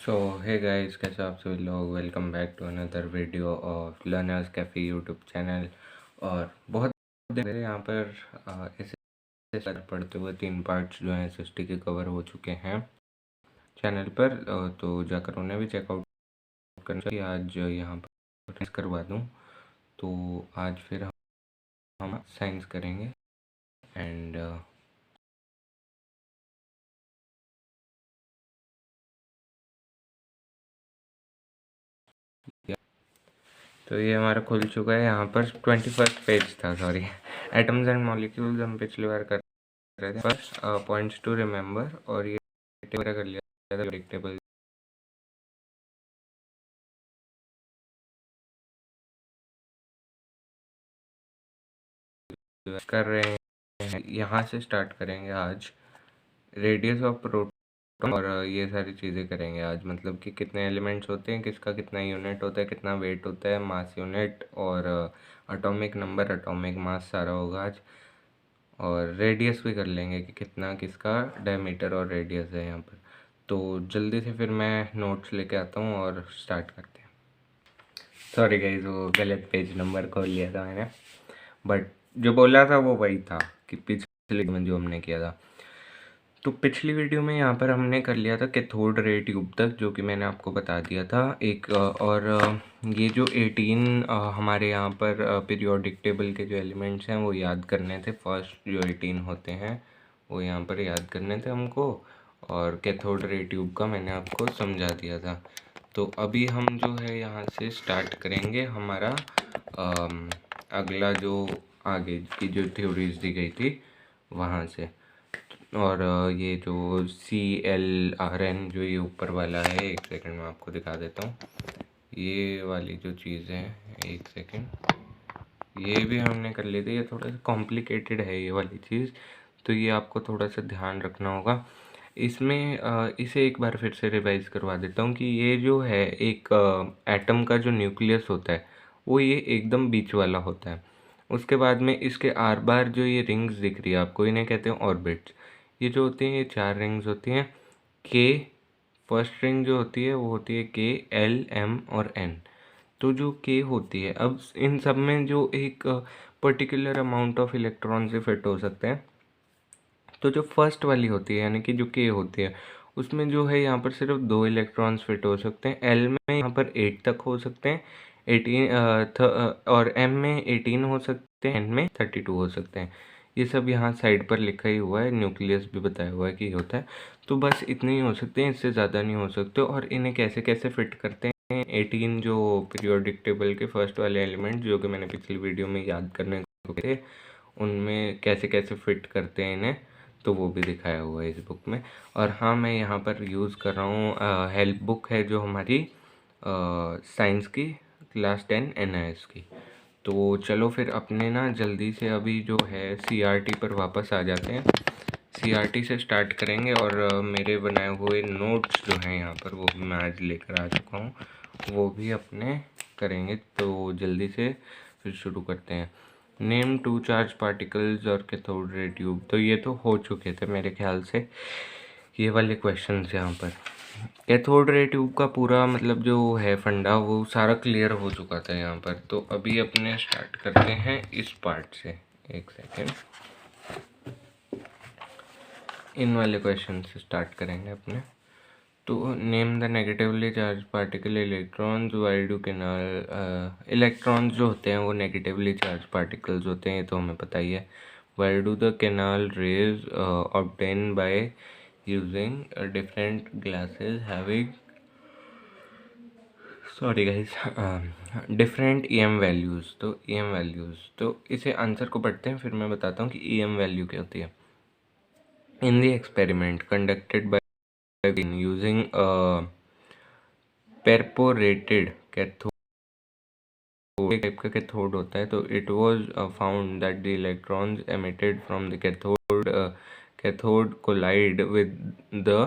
सो hey guys, कैसे आप सभी लोग। Welcome back to another video of Learners Cafe YouTube channel. और बहुत दिन मेरे यहाँ पर ऐसे पढ़ते हुए 3 पार्ट्स जो हैं एसएसटी के कवर हो चुके हैं चैनल पर। तो जाकर उन्हें भी चेकआउट करना चाहिए। आज यहाँ पर टेस्ट करवा दूँ। तो आज फिर हम साइंस करेंगे एंड तो ये हमारा खुल चुका है। यहाँ पर 21st पेज था, सॉरी। एटम्स एंड मॉलिक्यूल्स हम पिछली बार कर रहे थे। फर्स्ट पॉइंट्स टू रिमेंबर, और ये टेबल कर लिया था, टेबल कर रहे हैं। यहाँ से स्टार्ट करेंगे आज रेडियस ऑफ प्रोटॉन, और ये सारी चीज़ें करेंगे आज। मतलब कि कितने एलिमेंट्स होते हैं, किसका कितना यूनिट होता है, कितना वेट होता है, मास यूनिट और एटॉमिक नंबर, एटॉमिक मास, सारा होगा आज। और रेडियस भी कर लेंगे कि कितना किसका डायमीटर और रेडियस है यहाँ पर। तो जल्दी से फिर मैं नोट्स लेके आता हूँ और स्टार्ट करते हैं। सॉरी गाइस, वो गलत पेज नंबर खोल लिया था मैंने, बट जो बोला था वो वही था कि पिछली में जो हमने किया था। तो पिछली वीडियो में यहाँ पर हमने कर लिया था कैथोड रे ट्यूब तक, जो कि मैंने आपको बता दिया था एक। और ये जो 18 हमारे यहाँ पर पीरियोडिक टेबल के जो एलिमेंट्स हैं वो याद करने थे। फर्स्ट जो 18 होते हैं वो यहाँ पर याद करने थे हमको, और कैथोड रे ट्यूब का मैंने आपको समझा दिया था। तो अभी हम जो है यहाँ से स्टार्ट करेंगे हमारा अगला जो आगे की जो थ्योरीज दी गई थी वहाँ से। और ये जो CLRN जो ये ऊपर वाला है, एक सेकंड में आपको दिखा देता हूँ। ये वाली जो चीज़ है, एक सेकंड, ये भी हमने कर ली थी। ये थोड़ा सा कॉम्प्लिकेटेड है ये वाली चीज़, तो ये आपको थोड़ा सा ध्यान रखना होगा इसमें। इसे एक बार फिर से रिवाइज करवा देता हूँ कि ये जो है एक एटम का जो न्यूक्लियस होता है वो ये एकदम बीच वाला होता है। उसके बाद में इसके आर बार जो ये रिंग्स दिख रही है आपको, इन्हें कहते हैं ऑर्बिट्स। ये जो होती हैं ये 4 रिंग्स होती हैं। के फर्स्ट रिंग जो होती है वो होती है KL M और N। तो जो के होती है, अब इन सब में जो एक पर्टिकुलर अमाउंट ऑफ इलेक्ट्रॉन से फिट हो सकते हैं। तो जो फर्स्ट वाली होती है यानी कि जो के होती है, उसमें जो है यहाँ पर सिर्फ 2 इलेक्ट्रॉन्स फिट हो सकते हैं। एल में यहाँ पर 8 तक हो सकते हैं, 18 और एम में 18 हो सकते हैं, एन में 32 हो सकते हैं। ये सब यहाँ साइड पर लिखा ही हुआ है, न्यूक्लियस भी बताया हुआ है कि होता है। तो बस इतने ही हो सकते हैं, इससे ज़्यादा नहीं हो सकते। और इन्हें कैसे कैसे फिट करते हैं, 18 जो पीरियोडिक टेबल के फर्स्ट वाले एलिमेंट जो कि मैंने पिछली वीडियो में याद करने को थे, उनमें कैसे कैसे फिट करते हैं इन्हें, तो वो भी दिखाया हुआ है इस बुक में। और हाँ, मैं यहाँ पर यूज़ कर रहा हूँ हेल्प बुक है जो हमारी साइंस की क्लास 10 NIS की। तो चलो फिर अपने ना जल्दी से अभी जो है CRT पर वापस आ जाते हैं। CRT से स्टार्ट करेंगे, और मेरे बनाए हुए नोट्स जो हैं यहाँ पर वो भी मैं आज लेकर आ चुका हूँ, वो भी अपने करेंगे। तो जल्दी से फिर शुरू करते हैं। नेम 2 चार्ज पार्टिकल्स और कैथोड रे ट्यूब, तो ये तो हो चुके थे मेरे ख्याल से ये वाले क्वेश्चंस। यहाँ पर कैथोड रे ट्यूब का पूरा मतलब जो है फंडा वो सारा क्लियर हो चुका था यहाँ पर। तो अभी अपने स्टार्ट करते हैं इस पार्ट से। एक सेकेंड, इन वाले क्वेश्चन से स्टार्ट करेंगे अपने। तो name the negatively charge particle electrons, why do canal. Electrons जो होते हैं वो नेगेटिवली चार्ज पार्टिकल्स होते हैं, ये तो हमें पता ही है। Why do the canal raise obtain by using different glasses having, sorry guys, different EM values. तो EM वैल्यूज़, तो इसे आंसर को पढ़ते हैं फिर मैं बताता हूँ कि EM वैल्यू क्या होती है। In the experiment conducted by using a perforated cathode, type का कैथोड होता है, तो it was found that the electrons emitted from the cathode collide with the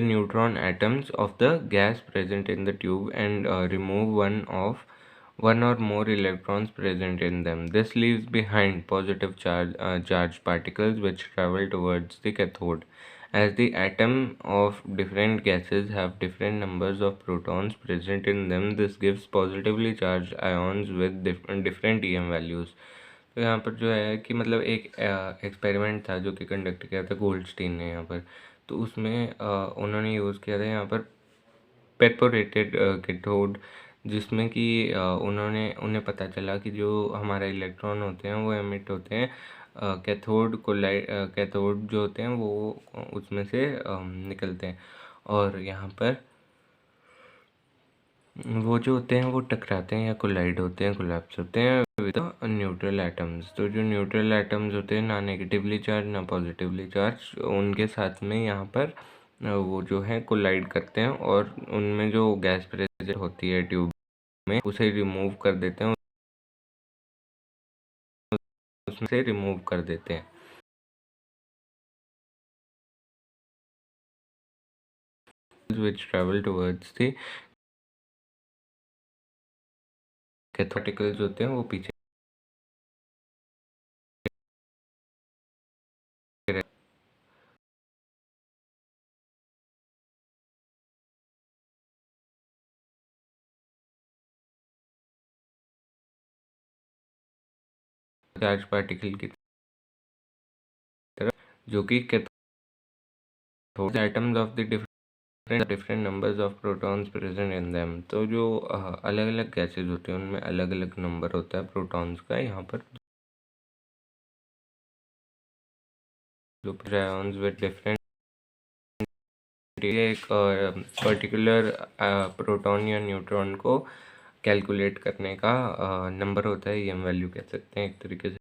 neutron atoms of the gas present in the tube and remove one or more electrons present in them. This leaves behind positive charge particles which travel towards the cathode As the atom of different gases have different numbers of protons present in them, this gives positively charged ions with different EM values. तो यहाँ पर जो है कि मतलब एक experiment था जो कि कंडक्ट किया था गोल्डस्टीन ने यहाँ पर। तो उसमें उन्होंने यूज़ किया था यहाँ पर पेपोरेटेड कैथोड, जिसमें कि उन्हें पता चला कि जो हमारा इलेक्ट्रॉन होते हैं वो एमिट होते हैं कैथोड जो होते हैं वो उसमें से निकलते हैं, और यहाँ पर वो जो होते हैं वो टकराते हैं या कोलाइड होते हैं, कोलैप्स होते हैं विद न्यूट्रल एटम्स। तो जो न्यूट्रल एटम्स होते हैं, ना नेगेटिवली चार्ज ना पॉजिटिवली चार्ज, उनके साथ में यहाँ पर वो जो है कोलाइड करते हैं, और उनमें जो गैस प्रेजेंट होती है ट्यूब में उसे रिमूव कर देते हैं, उसमें से रिमूव कर देते हैं। which travel towards the कैथोटिकल्स होते हैं वो पीछे चार्ज पार्टिकल की तरफ, जो कि cathode atoms of the different numbers of protons present in them. तो जो अलग अलग गैसेज होते हैं उनमें अलग अलग नंबर होता है प्रोटॉन्स का। यहाँ पर जो आयंस विद डिफरेंट, एक पर्टिकुलर प्रोटॉन या न्यूट्रॉन को कैलकुलेट करने का नंबर होता है, EM वैल्यू कह सकते हैं एक तरीके से।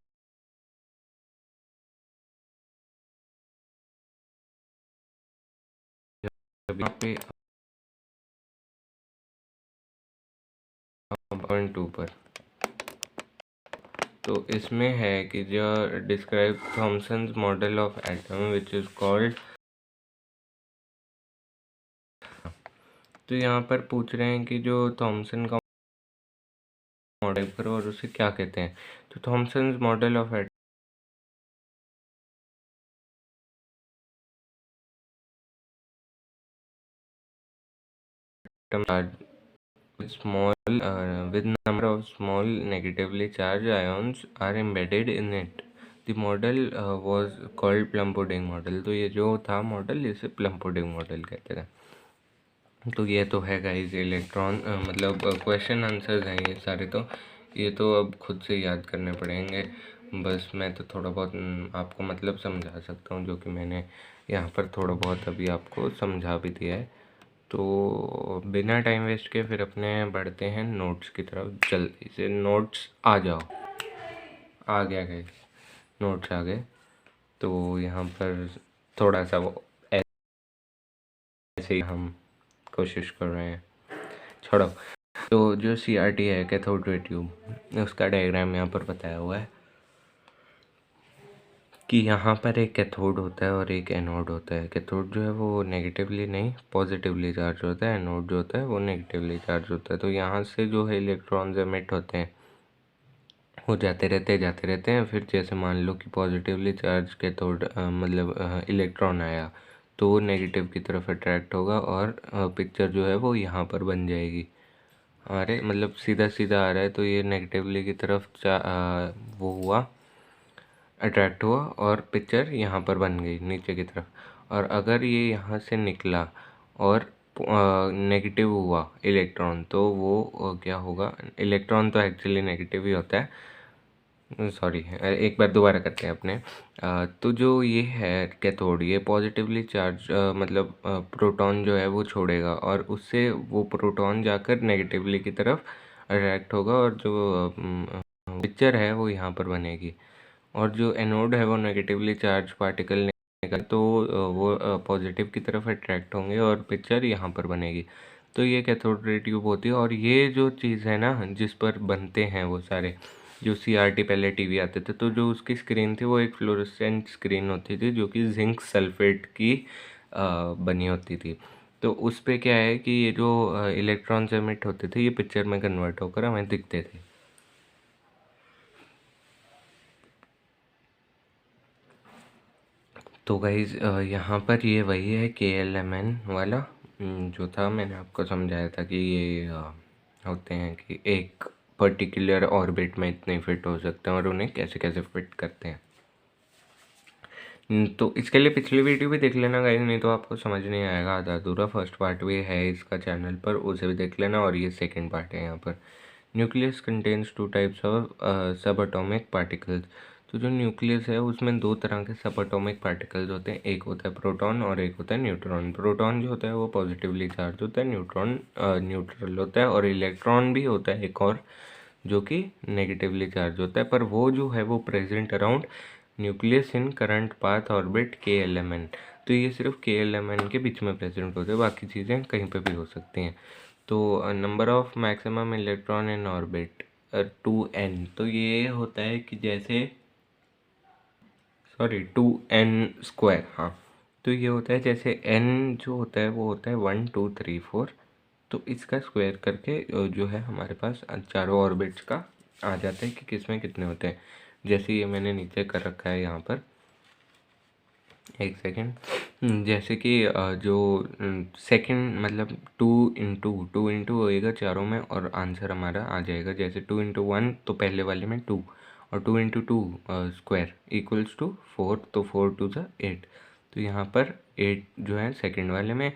यहाँ पे 2 पर, तो इसमें है कि जो describe Thomson's model of atom which is called. तो यहाँ पर पूछ रहे हैं कि जो थॉमसन का मॉडल करो और उसे क्या कहते हैं। तो Thomson's model of atom small with number of small negatively charged ions are embedded in it. The model was called plum pudding model। तो ये जो था मॉडल, इसे प्लम पुडिंग मॉडल कहते थे। तो ये तो है गाइस इलेक्ट्रॉन, मतलब क्वेश्चन आंसर्स हैं ये सारे। तो ये तो अब खुद से याद करने पड़ेंगे। बस मैं तो थोड़ा बहुत आपको मतलब समझा सकता हूँ, जो कि मैंने यहाँ पर थोड़ा बहुत अभी आपको समझा भी दिया है। तो बिना टाइम वेस्ट के फिर अपने बढ़ते हैं नोट्स की तरफ। जल्दी से नोट्स आ जाओ। आ गया गाइस, नोट्स आ गए। तो यहाँ पर थोड़ा सा वो ऐसे ही हम कोशिश कर रहे हैं, छोड़ो। तो जो CRT है, कैथोड रे ट्यूब, उसका डायग्राम यहाँ पर बताया हुआ है कि यहाँ पर एक कैथोड होता है और एक एनोड होता है। कैथोड जो है वो नेगेटिवली नहीं पॉजिटिवली चार्ज होता है, एनोड जो होता है वो नेगेटिवली चार्ज होता है। तो यहाँ से जो है इलेक्ट्रॉन्स एमिट होते हैं वो जाते रहते हैं। फिर जैसे मान लो कि पॉजिटिवली चार्ज कैथोड मतलब इलेक्ट्रॉन आया, तो वो नेगेटिव की तरफ अट्रैक्ट होगा, और पिक्चर जो है वो यहाँ पर बन जाएगी। अरे मतलब सीधा सीधा आ रहा है तो ये नेगेटिवली की तरफ वो हुआ, अट्रैक्ट हुआ, और पिक्चर यहाँ पर बन गई नीचे की तरफ। और अगर ये यहाँ से निकला और नेगेटिव हुआ इलेक्ट्रॉन, तो वो क्या होगा, इलेक्ट्रॉन तो एक्चुअली नेगेटिव ही होता है, सॉरी एक बार दोबारा करते हैं अपने। तो जो ये है कैथोड, ये पॉजिटिवली चार्ज मतलब प्रोटॉन जो है वो छोड़ेगा, और उससे वो प्रोटॉन जाकर नेगेटिवली की तरफ अट्रैक्ट होगा, और जो पिक्चर है वो यहाँ पर बनेगी। और जो एनोड है वो नेगेटिवली चार्ज पार्टिकल निकल, तो वो पॉजिटिव की तरफ अट्रैक्ट होंगे और पिक्चर यहाँ पर बनेगी। तो ये कैथोड रे ट्यूब होती है। और ये जो चीज़ है ना जिस पर बनते हैं वो सारे, जो CRT पहले टीवी आते थे, तो जो उसकी स्क्रीन थी वो एक फ्लोरेसेंट स्क्रीन होती थी, जो कि जिंक सल्फेट की बनी होती थी। तो उस पे क्या है कि ये जो इलेक्ट्रॉन्स एमिट होते थे ये पिक्चर में कन्वर्ट होकर हमें दिखते थे। तो गाइज़ यहाँ पर ये वही है KLMN वाला जो था, मैंने आपको समझाया था कि ये होते हैं कि एक पर्टिकुलर ऑर्बिट में इतने फिट हो सकते हैं और उन्हें कैसे कैसे फिट करते हैं। तो इसके लिए पिछली वीडियो भी देख लेना गाइस, नहीं तो आपको समझ नहीं आएगा आधा अधूरा। फर्स्ट पार्ट भी है इसका चैनल पर, उसे भी देख लेना, और ये सेकंड पार्ट है यहाँ पर। Nucleus contains two types of सब एटॉमिक पार्टिकल्स। तो जो न्यूक्लियस है उसमें दो तरह के सब एटॉमिक पार्टिकल्स होते हैं, एक होता है प्रोटॉन और एक होता है न्यूट्रॉन। प्रोटॉन जो होता है वो पॉजिटिवली चार्ज होता है, न्यूट्रॉन न्यूट्रल होता है, और इलेक्ट्रॉन भी होता है एक और जो कि नेगेटिवली चार्ज होता है, पर वो जो है वो present around nucleus in current path orbit KLMN। तो ये सिर्फ KLMN के बीच में प्रेजेंट होते हैं, बाकी चीज़ें कहीं पे भी हो सकती हैं। तो number of maximum electron in orbit 2n। तो ये होता है कि जैसे 2n²। हाँ, तो ये होता है जैसे n जो होता है वो होता है 1 2 3 4, तो इसका स्क्वायर करके जो है हमारे पास चारों ऑर्बिट्स का आ जाता है कि किसमें कितने होते हैं। जैसे ये मैंने नीचे कर रखा है यहाँ पर, एक सेकेंड। जैसे कि जो सेकंड मतलब 2 इंटू होएगा चारों में, और आंसर हमारा आ जाएगा जैसे 2 इंटू 1 तो पहले वाले में 2, और 2 इंटू 2 स्क्वायर इक्वल्स टू 4, तो 4 टू ज़ा 8। तो यहाँ पर 8 जो है सेकंड वाले में,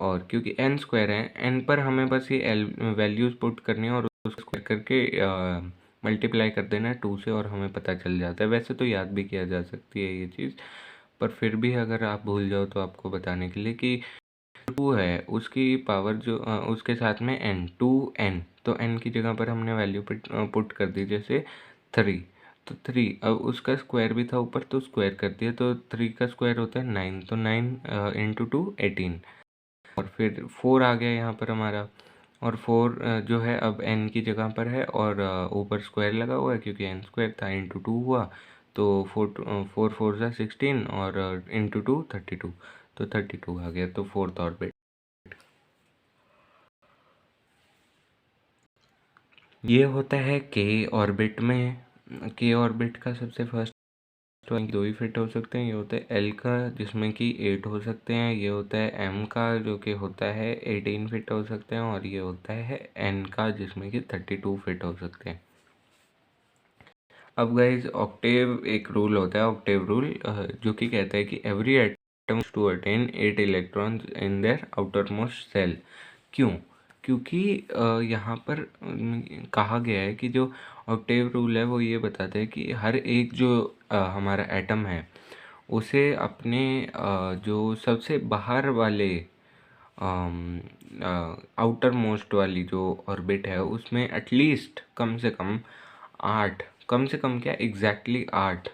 और क्योंकि n स्क्वायर है, n पर हमें बस ये वैल्यूज़ पुट करनी है और उसको स्क्वायर करके मल्टीप्लाई कर देना है 2 से, और हमें पता चल जाता है। वैसे तो याद भी किया जा सकती है ये चीज़, पर फिर भी अगर आप भूल जाओ तो आपको बताने के लिए कि 2 है उसकी पावर जो उसके साथ में n, तो n की जगह पर हमने वैल्यू पुट कर दी जैसे 3, तो 3, अब उसका स्क्वायर भी था ऊपर तो स्क्वायर कर दिया, तो 3 का स्क्वायर होता है 9, तो 9 इंटू 2 18, और फिर 4 आ गया यहाँ पर हमारा, और 4 जो है अब n की जगह पर है, और ऊपर स्क्वायर लगा हुआ है क्योंकि n स्क्वायर था, इंटू 2 हुआ, तो 4 4 ज़ा 16, और इंटू 2 32, तो 32 आ गया, तो फोर्थ ऑर्बिट। ये होता है K ऑर्बिट में। K ऑर्बिट का सबसे फर्स्ट दो ही फिट हो सकते हैं, ये होता है L का जिसमें कि 8 हो सकते हैं, ये होता है M का जो कि होता है 18 फिट हो सकते हैं, और ये होता है N का जिसमें कि 32 फिट हो सकते हैं। अब गाइज ऑक्टेव एक रूल होता है, ऑक्टेव रूल, जो कि कहता है कि every atom to attain 8 electrons in their outer most shell. क्यों? क्योंकि यहाँ पर कहा गया है कि जो ऑक्टेव रूल है वो ये बताता है कि हर एक जो हमारा एटम है उसे अपने जो सबसे बाहर वाले आउटर मोस्ट वाली जो ऑर्बिट है उसमें एटलीस्ट कम से कम 8, कम से कम क्या एग्जैक्टली 8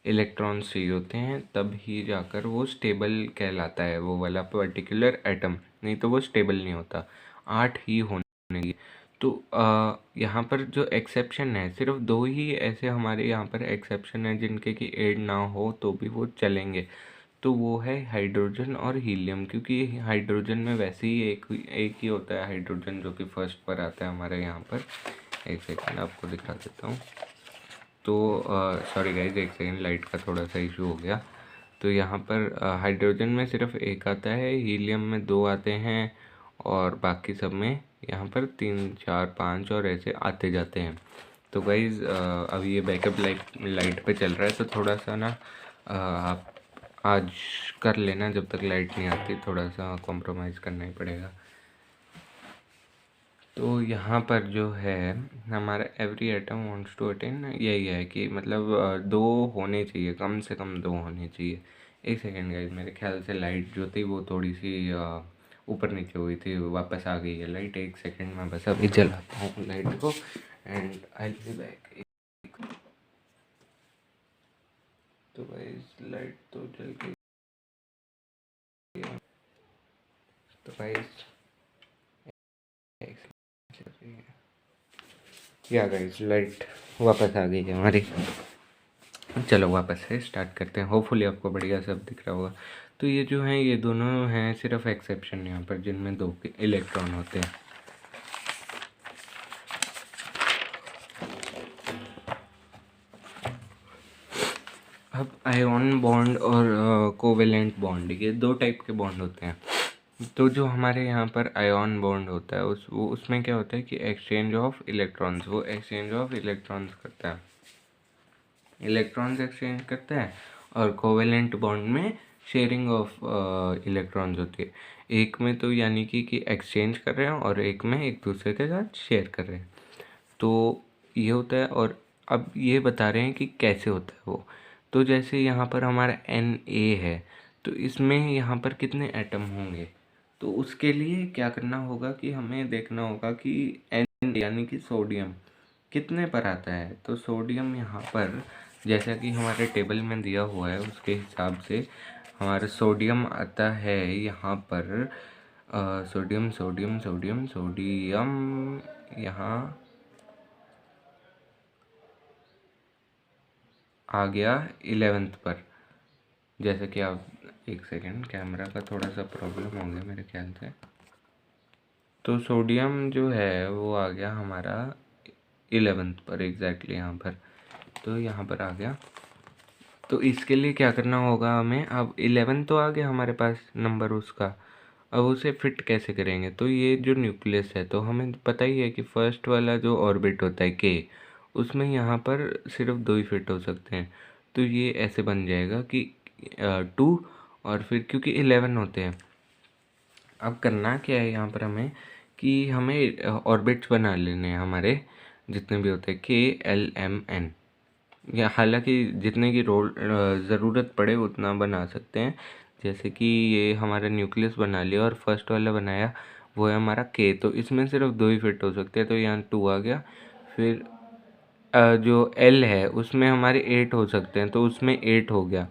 इलेक्ट्रॉन्स चाहिए होते हैं, तब ही जाकर वो स्टेबल कहलाता है वो वाला पर्टिकुलर एटम, नहीं तो वो स्टेबल नहीं होता। 8 ही होने की। तो यहाँ पर जो एक्सेप्शन है, सिर्फ 2 ही ऐसे हमारे यहाँ पर एक्सेप्शन है जिनके कि 8 ना हो तो भी वो चलेंगे, तो वो है हाइड्रोजन और हीलियम। क्योंकि हाइड्रोजन में वैसे ही एक ही होता है हाइड्रोजन, जो कि फर्स्ट पर आता है हमारे यहाँ पर। एक सेकंड आपको दिखा देता हूँ। तो सॉरी गाइज, एक सेकंड, लाइट का थोड़ा सा इशू हो गया। तो यहाँ पर हाइड्रोजन में सिर्फ एक आता है, हीलियम में 2 आते हैं, और बाकी सब में यहाँ पर 3 4 5 और ऐसे आते जाते हैं। तो गाइज अब ये बैकअप लाइट पे चल रहा है, तो थोड़ा सा ना आप आज कर लेना, जब तक लाइट नहीं आती थोड़ा सा कॉम्प्रोमाइज़ करना ही पड़ेगा। तो यहाँ पर जो है हमारा every atom wants to attain, यही है कि मतलब 2 होने चाहिए, कम से कम 2 होने चाहिए। एक सेकेंड गाइज, मेरे ख्याल से लाइट जो थी वो थोड़ी सी ऊपर नीचे हुई थी, वापस आ गई है लाइट। एक सेकेंड में बस अभी जलाता हूँ लाइट को, and I will be back. तो गाइज लाइट तो जल गई, तो गाइज या गाइज लाइट वापस आ गई है हमारी। चलो वापस से स्टार्ट करते हैं, होपफुली आपको बढ़िया सब दिख रहा होगा। तो ये जो हैं ये दोनों हैं सिर्फ एक्सेप्शन यहाँ पर, जिनमें 2 इलेक्ट्रॉन होते हैं। अब आयन बॉन्ड और कोवेलेंट बॉन्ड, ये दो टाइप के बॉन्ड होते हैं। तो जो हमारे यहाँ पर आयन बॉन्ड होता है उसमें क्या होता है कि एक्सचेंज ऑफ इलेक्ट्रॉन्स, वो एक्सचेंज ऑफ इलेक्ट्रॉन्स करता है, इलेक्ट्रॉन्स एक्सचेंज करता है। और कोवेलेंट बॉन्ड में शेयरिंग ऑफ इलेक्ट्रॉन्स होती है। एक में तो यानी कि एक्सचेंज कर रहे हैं और एक में एक दूसरे के साथ शेयर कर रहे हैं। तो ये होता है। और अब ये बता रहे हैं कि कैसे होता है वो। तो जैसे यहाँ पर हमारा Na है, तो इसमें यहाँ पर कितने एटम होंगे, तो उसके लिए क्या करना होगा कि हमें देखना होगा कि N यानी कि सोडियम कितने पर आता है। तो सोडियम यहाँ पर जैसा कि हमारे टेबल में दिया हुआ है उसके हिसाब से हमारा सोडियम आता है यहाँ पर सोडियम सोडियम सोडियम सोडियम यहाँ आ गया 11th पर। जैसे कि आप एक सेकेंड, कैमरा का थोड़ा सा प्रॉब्लम हो गया मेरे ख्याल से। तो सोडियम जो है वो आ गया हमारा 11th पर एग्जैक्टली यहाँ पर। तो यहाँ पर आ गया। तो इसके लिए क्या करना होगा हमें, अब 11 तो आ गया हमारे पास नंबर उसका, अब उसे फिट कैसे करेंगे। तो ये जो न्यूक्लियस है, तो हमें पता ही है कि फर्स्ट वाला जो ऑर्बिट होता है के, उसमें यहाँ पर सिर्फ दो ही फिट हो सकते हैं। तो ये ऐसे बन जाएगा कि 2 और फिर क्योंकि 11 होते हैं। अब करना क्या है यहाँ पर हमें कि हमें ऑर्बिट्स बना लेने हैं हमारे जितने भी होते हैं KLMN, या हालांकि जितने की ज़रूरत पड़े उतना बना सकते हैं। जैसे कि ये हमारा न्यूक्लियस बना लिया और फर्स्ट वाला बनाया वो है हमारा के, तो इसमें सिर्फ दो ही फिट हो सकते हैं। तो यहाँ 2 आ गया। फिर जो एल है उसमें हमारे 8 हो सकते हैं, तो उसमें 8 हो गया।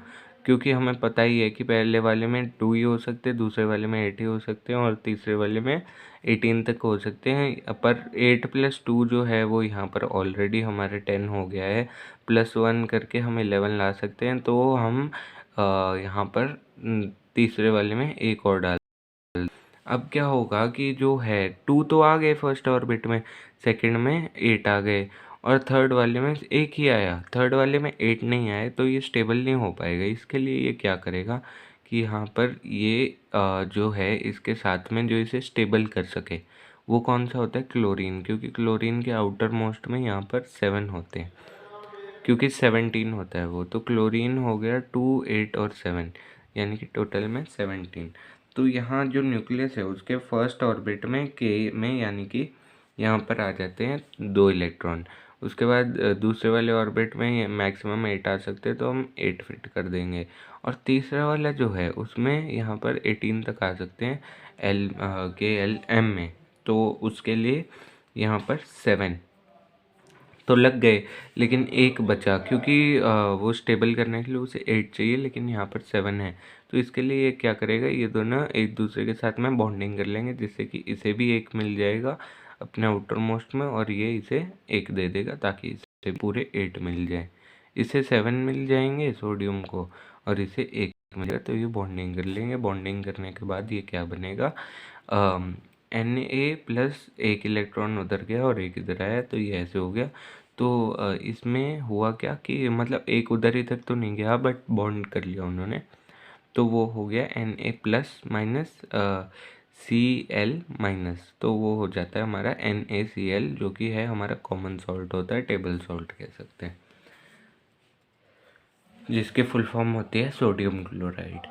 क्योंकि हमें पता ही है कि पहले वाले में 2 ही हो सकते हैं, दूसरे वाले में 8 ही हो सकते हैं और तीसरे वाले में 18 तक हो सकते हैं। पर 8 + 2 जो है वो यहाँ पर ऑलरेडी हमारे 10 हो गया है, +1 करके हम 11 ला सकते हैं। तो हम यहाँ पर तीसरे वाले में एक और डाल। अब क्या होगा कि जो है 2 तो आ गए फर्स्ट ऑर्बिट में, सेकंड में 8 आ गए और थर्ड वाले में एक ही आया, थर्ड वाले में 8 नहीं आए, तो ये स्टेबल नहीं हो पाएगा। इसके लिए ये क्या करेगा कि यहाँ पर ये जो है इसके साथ में जो इसे स्टेबल कर सके वो कौन सा होता है, क्लोरीन। क्योंकि क्लोरीन के आउटर मोस्ट में यहाँ पर 7 होते हैं, क्योंकि 17 होता है वो। तो क्लोरीन हो गया 2, 8 और 7, यानी कि टोटल में 17। तो यहाँ जो न्यूक्लियस है उसके फर्स्ट ऑर्बिट में के में यानी कि यहाँ पर आ जाते हैं 2 इलेक्ट्रॉन। उसके बाद दूसरे वाले ऑर्बिट में मैक्सिमम 8 आ सकते हैं, तो हम 8 फिट कर देंगे। और तीसरा वाला जो है उसमें यहाँ पर 18 तक आ सकते हैं KLM में। तो उसके लिए यहाँ पर 7 तो लग गए, लेकिन एक बचा क्योंकि वो स्टेबल करने के लिए उसे 8 चाहिए, लेकिन यहाँ पर 7 है। तो इसके लिए ये क्या करेगा, ये दोनों एक दूसरे के साथ में बॉन्डिंग कर लेंगे, जिससे कि इसे भी एक मिल जाएगा अपने आउटर मोस्ट में और ये इसे एक दे देगा, ताकि इसे पूरे 8 मिल जाए। इसे 7 मिल जाएंगे सोडियम को और इसे एक मिल जाएगा। तो ये बॉन्डिंग कर लेंगे। बॉन्डिंग करने के बाद ये क्या बनेगा, Na+ एक इलेक्ट्रॉन उधर गया और एक इधर आया, तो ये ऐसे हो गया। तो इसमें हुआ क्या कि मतलब एक उधर इधर तो नहीं गया, बट बॉन्ड कर लिया उन्होंने। तो वो हो गया Na+ Cl-, तो वो हो जाता है हमारा NaCl, जो कि है हमारा कॉमन सॉल्ट होता है, टेबल सॉल्ट कह सकते हैं, जिसकी फुल फॉर्म होती है सोडियम क्लोराइड।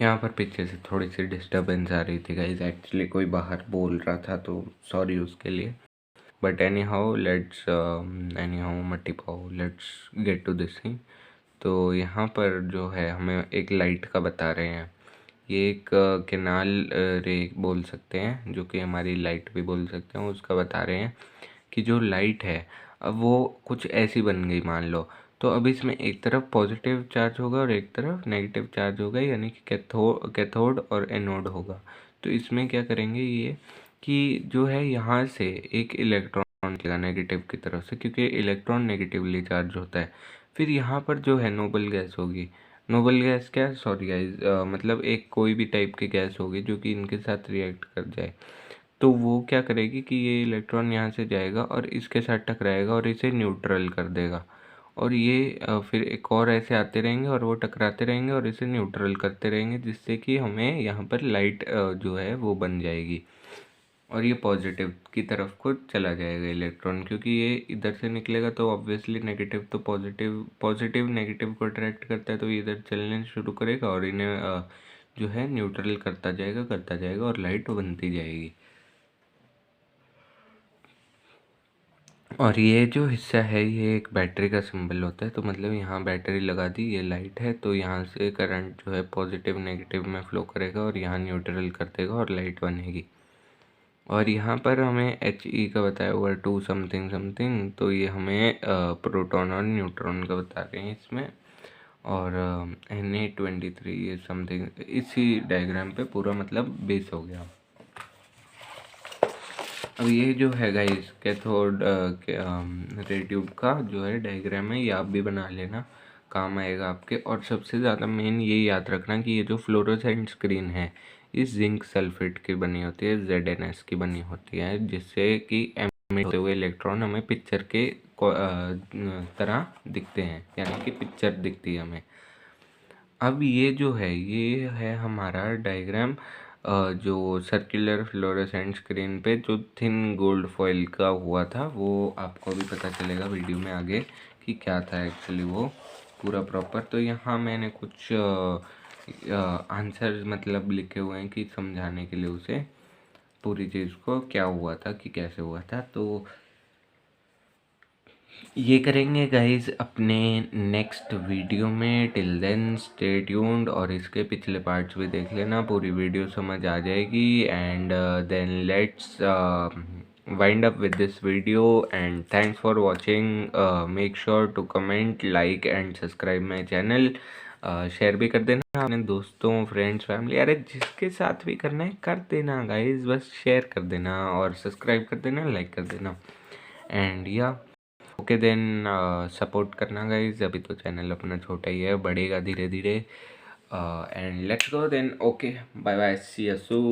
यहाँ पर पीछे से थोड़ी सी डिस्टर्बेंस आ रही थी गाइस, एक्चुअली कोई बाहर बोल रहा था, तो सॉरी उसके लिए। बट एनी हाउ मट्टी पाओ, let's get to this thing. तो यहाँ पर जो है हमें एक लाइट का बता रहे हैं। ये एक केनाल रे बोल सकते हैं, जो कि हमारी लाइट भी बोल सकते हैं, उसका बता रहे हैं कि जो लाइट है अब वो कुछ ऐसी बन गई मान लो। तो अब इसमें एक तरफ पॉजिटिव चार्ज होगा और एक तरफ नेगेटिव चार्ज होगा, यानी कि कैथोड और एनोड होगा। तो इसमें क्या करेंगे ये कि जो है यहाँ से एक इलेक्ट्रॉन निकलेगा नेगेटिव की तरफ से, क्योंकि इलेक्ट्रॉन नेगेटिवली चार्ज होता है। फिर यहाँ पर जो है नोबल गैस होगी, नोबल गैस क्या, सॉरी गाइस, मतलब एक कोई भी टाइप की गैस होगी जो कि इनके साथ रिएक्ट कर जाए। तो वो क्या करेगी कि ये इलेक्ट्रॉन यहाँ से जाएगा और इसके साथ टकराएगा और इसे न्यूट्रल कर देगा। और ये फिर एक और ऐसे आते रहेंगे और वो टकराते रहेंगे और इसे न्यूट्रल करते रहेंगे, जिससे कि हमें यहाँ पर लाइट जो है वो बन जाएगी और ये पॉजिटिव की तरफ को चला जाएगा इलेक्ट्रॉन, क्योंकि ये इधर से निकलेगा तो ऑब्वियसली नेगेटिव तो पॉजिटिव नेगेटिव को अट्रैक्ट करता है, तो ये इधर चलने शुरू करेगा और इन्हें जो है न्यूट्रल करता जाएगा और लाइट बनती जाएगी। और ये जो हिस्सा है ये एक बैटरी का सिंबल होता है, तो मतलब यहाँ बैटरी लगा दी, ये लाइट है, तो यहाँ से करंट जो है पॉजिटिव नेगेटिव में फ्लो करेगा और यहाँ न्यूट्रल कर देगा और लाइट बनेगी। और यहाँ पर हमें HE का बताया हुआ 2 समथिंग समथिंग, तो ये हमें प्रोटॉन और न्यूट्रॉन का बता रहे हैं इसमें। और Na23 ये समथिंग इसी डायग्राम पे पूरा मतलब बेस हो गया। अब ये जो है गाइस कैथोड रे ट्यूब का जो है डायग्राम है, ये आप भी बना लेना, काम आएगा आपके। और सबसे ज़्यादा मेन ये याद रखना कि ये जो फ्लोरोसेंट स्क्रीन है इस जिंक सल्फेट की बनी होती है, ZNS की बनी होती है, जिससे कि एमिट होते हुए इलेक्ट्रॉन हमें पिक्चर के तरह दिखते हैं, यानी कि पिक्चर दिखती है हमें। अब ये जो है ये है हमारा डायग्राम, जो सर्कुलर फ्लोरोसेंट स्क्रीन पे जो थिन गोल्ड फॉइल का हुआ था, वो आपको अभी पता चलेगा वीडियो में आगे कि क्या था एक्चुअली वो पूरा प्रॉपर। तो यहाँ मैंने कुछ आंसर मतलब लिखे हुए हैं कि समझाने के लिए उसे पूरी चीज़ को क्या हुआ था कि कैसे हुआ था। तो ये करेंगे गाइज अपने नेक्स्ट वीडियो में। टिल देन स्टे ट्यून्ड, और इसके पिछले पार्ट्स भी देख लेना, पूरी वीडियो समझ आ जाएगी। And then let's wind up with this video and thanks for watching. Make sure to comment, like and subscribe my channel. Share भी कर देना अपने दोस्तों, फ्रेंड्स, फैमिली, अरे जिसके साथ भी करना है कर देना गाइज, बस शेयर कर देना और सब्सक्राइब कर देना, लाइक कर देना। एंड या ओके देन सपोर्ट करना गाइज, अभी तो चैनल अपना छोटा ही है, बढ़ेगा धीरे धीरे। And let's go then, okay bye bye, see you soon.